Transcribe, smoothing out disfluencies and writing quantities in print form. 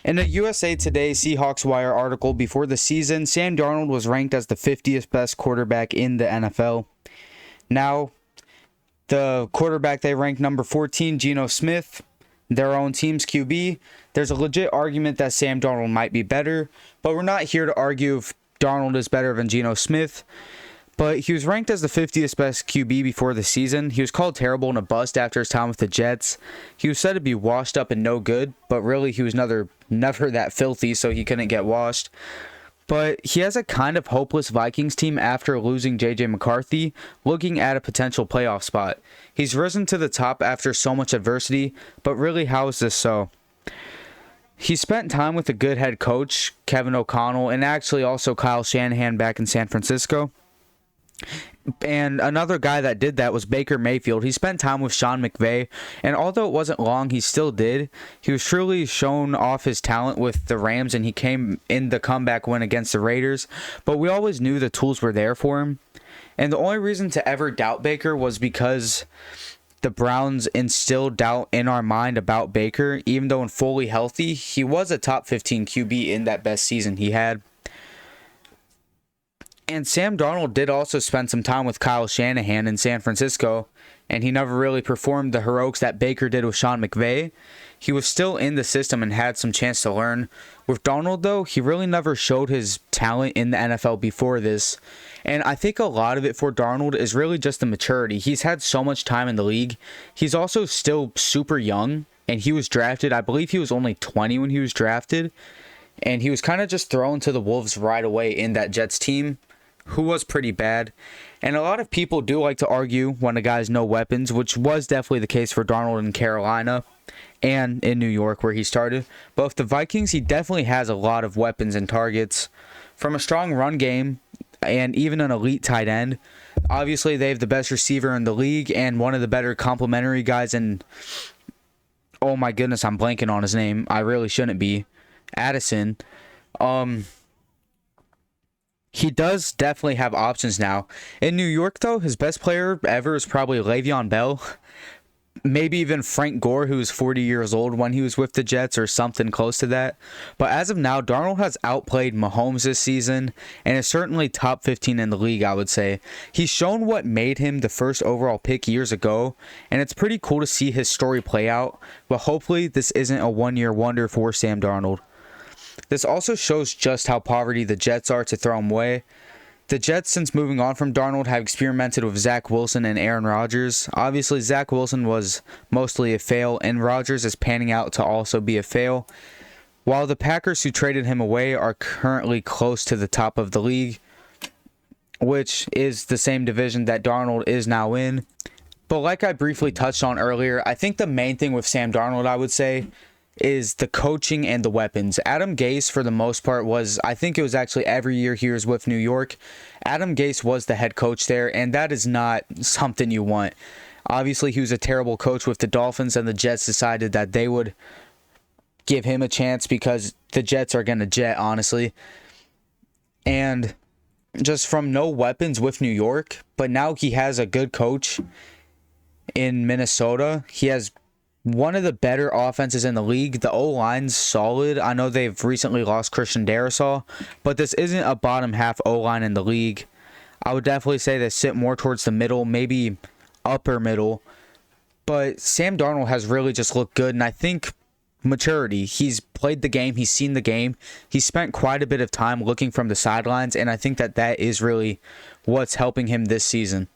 In a USA Today Seahawks Wire article before the season, Sam Darnold was ranked as the 50th best quarterback in the NFL. Now, the quarterback they ranked number 14, Geno Smith, their own team's QB, there's a legit argument that Sam Darnold might be better, but we're not here to argue if Darnold is better than Geno Smith. But he was ranked as the 50th best QB before the season. He was called terrible and a bust after his time with the Jets. He was said to be washed up and no good, but really he was never that filthy, so he couldn't get washed. But he has a kind of hopeless Vikings team after losing J.J. McCarthy, looking at a potential playoff spot. He's risen to the top after so much adversity, but really, how is this so? He spent time with a good head coach, Kevin O'Connell, and actually also Kyle Shanahan back in San Francisco. And another guy that did that was Baker Mayfield. He spent time with Sean McVay, and although it wasn't long, he still did. He was truly shown off his talent with the Rams, and he came in the comeback win against the Raiders. But we always knew the tools were there for him. And the only reason to ever doubt Baker was because the Browns instilled doubt in our mind about Baker. Even though in fully healthy, he was a top 15 QB in that best season he had. And Sam Darnold did also spend some time with Kyle Shanahan in San Francisco, and he never really performed the heroics that Baker did with Sean McVay. He was still in the system and had some chance to learn. With Darnold, though, he really never showed his talent in the NFL before this. And I think a lot of it for Darnold is really just the maturity. He's had so much time in the league. He's also still super young, and he was drafted. I believe he was only 20 when he was drafted. And he was kind of just thrown to the Wolves right away in that Jets team, who was pretty bad. And a lot of people do like to argue when a guy's no weapons, which was definitely the case for Darnold in Carolina and in New York where he started. But with the Vikings, he definitely has a lot of weapons and targets. From a strong run game and even an elite tight end. Obviously, they have the best receiver in the league and one of the better complimentary guys in... Oh my goodness, I'm blanking on his name. I really shouldn't be. Addison. He does definitely have options now. In New York, though, his best player ever is probably Le'Veon Bell. Maybe even Frank Gore, who was 40 years old when he was with the Jets, or something close to that. But as of now, Darnold has outplayed Mahomes this season and is certainly top 15 in the league, I would say. He's shown what made him the first overall pick years ago, and it's pretty cool to see his story play out. But hopefully, this isn't a one-year wonder for Sam Darnold. This also shows just how poverty the Jets are to throw him away. The Jets, since moving on from Darnold, have experimented with Zach Wilson and Aaron Rodgers. Obviously, Zach Wilson was mostly a fail, and Rodgers is panning out to also be a fail. While the Packers, who traded him away, are currently close to the top of the league, which is the same division that Darnold is now in. But like I briefly touched on earlier, I think the main thing with Sam Darnold, I would say, is the coaching and the weapons. Adam Gase, for the most part, I think it was actually every year he was with New York. Adam Gase was the head coach there, and that is not something you want. Obviously, he was a terrible coach with the Dolphins, and the Jets decided that they would give him a chance because the Jets are going to jet, honestly. And just from no weapons with New York, but now he has a good coach in Minnesota. He has one of the better offenses in the league. The O-line's solid. I know they've recently lost Christian Darrisaw, but this isn't a bottom half O-line in the league. I would definitely say they sit more towards the middle, maybe upper middle. But Sam Darnold has really just looked good, and I think maturity. He's played the game. He's seen the game. He spent quite a bit of time looking from the sidelines, and I think that is really what's helping him this season.